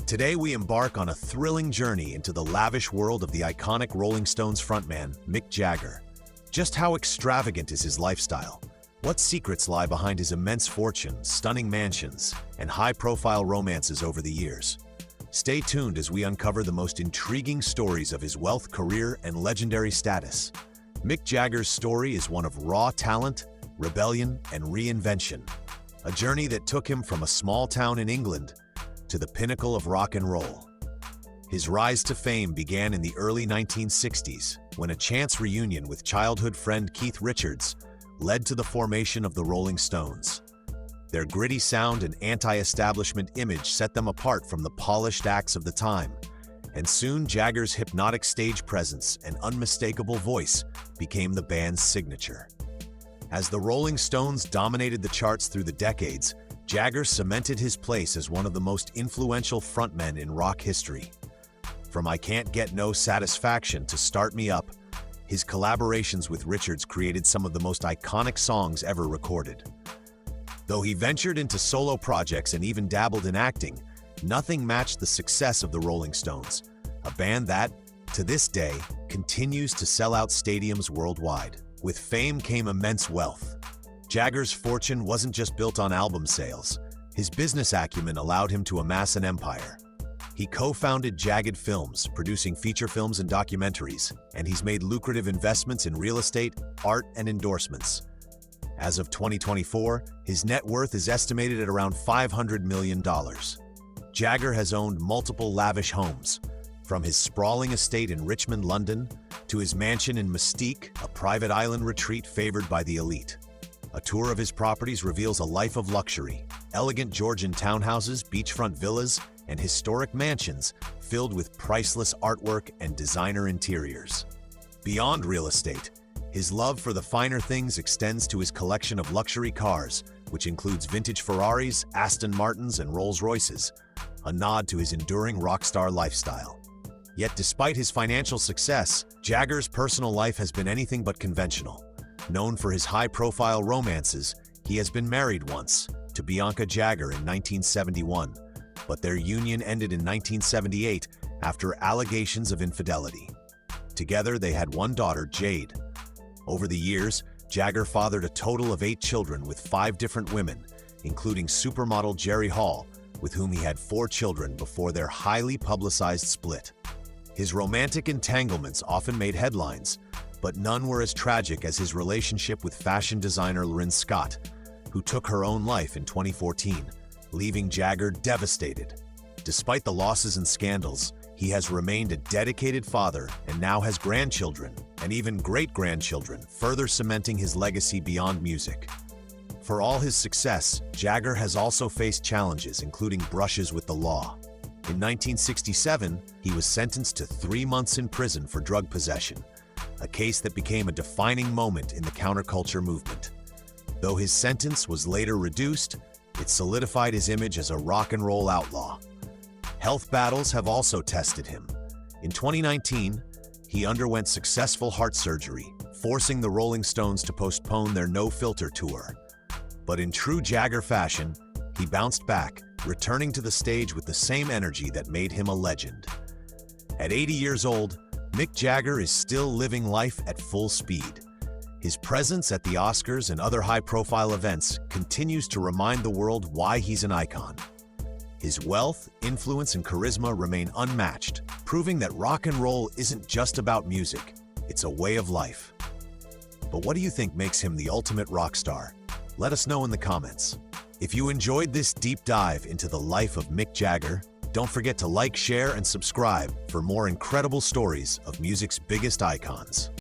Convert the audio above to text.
Today we embark on a thrilling journey into the lavish world of the iconic Rolling Stones frontman, Mick Jagger. Just how extravagant is his lifestyle? What secrets lie behind his immense fortune, stunning mansions, and high-profile romances over the years? Stay tuned as we uncover the most intriguing stories of his wealth, career, and legendary status. Mick Jagger's story is one of raw talent, rebellion, and reinvention. A journey that took him from a small town in England to the pinnacle of rock and roll. His rise to fame began in the early 1960s, when a chance reunion with childhood friend Keith Richards led to the formation of the Rolling Stones. Their gritty sound and anti-establishment image set them apart from the polished acts of the time, and soon Jagger's hypnotic stage presence and unmistakable voice became the band's signature. As the Rolling Stones dominated the charts through the decades, Jagger cemented his place as one of the most influential frontmen in rock history. From I Can't Get No Satisfaction to Start Me Up, his collaborations with Richards created some of the most iconic songs ever recorded. Though he ventured into solo projects and even dabbled in acting, nothing matched the success of the Rolling Stones, a band that, to this day, continues to sell out stadiums worldwide. With fame came immense wealth. Jagger's fortune wasn't just built on album sales. His business acumen allowed him to amass an empire. He co-founded Jagged Films, producing feature films and documentaries, and he's made lucrative investments in real estate, art, and endorsements. As of 2024, his net worth is estimated at around $500 million. Jagger has owned multiple lavish homes, from his sprawling estate in Richmond, London, to his mansion in Mystique, a private island retreat favored by the elite. A tour of his properties reveals a life of luxury, elegant Georgian townhouses, beachfront villas, and historic mansions filled with priceless artwork and designer interiors. Beyond real estate, his love for the finer things extends to his collection of luxury cars, which includes vintage Ferraris, Aston Martins, and Rolls-Royces, a nod to his enduring rock star lifestyle. Yet despite his financial success, Jagger's personal life has been anything but conventional. Known for his high-profile romances, he has been married once, to Bianca Jagger in 1971, but their union ended in 1978 after allegations of infidelity. Together, they had one daughter, Jade. Over the years, Jagger fathered a total of 8 children with 5 different women, including supermodel Jerry Hall, with whom he had 4 children before their highly publicized split. His romantic entanglements often made headlines, but none were as tragic as his relationship with fashion designer Loryn Scott, who took her own life in 2014, leaving Jagger devastated. Despite the losses and scandals, he has remained a dedicated father and now has grandchildren and even great-grandchildren, further cementing his legacy beyond music. For all his success, Jagger has also faced challenges, including brushes with the law. In 1967, he was sentenced to 3 months in prison for drug possession, a case that became a defining moment in the counterculture movement. Though his sentence was later reduced, it solidified his image as a rock and roll outlaw. Health battles have also tested him. In 2019, he underwent successful heart surgery, forcing the Rolling Stones to postpone their No Filter tour. But in true Jagger fashion, he bounced back, returning to the stage with the same energy that made him a legend. At 80 years old, Mick Jagger is still living life at full speed. His presence at the Oscars and other high-profile events continues to remind the world why he's an icon. His wealth, influence, and charisma remain unmatched, proving that rock and roll isn't just about music, it's a way of life. But what do you think makes him the ultimate rock star? Let us know in the comments. If you enjoyed this deep dive into the life of Mick Jagger, don't forget to like, share, and subscribe for more incredible stories of music's biggest icons.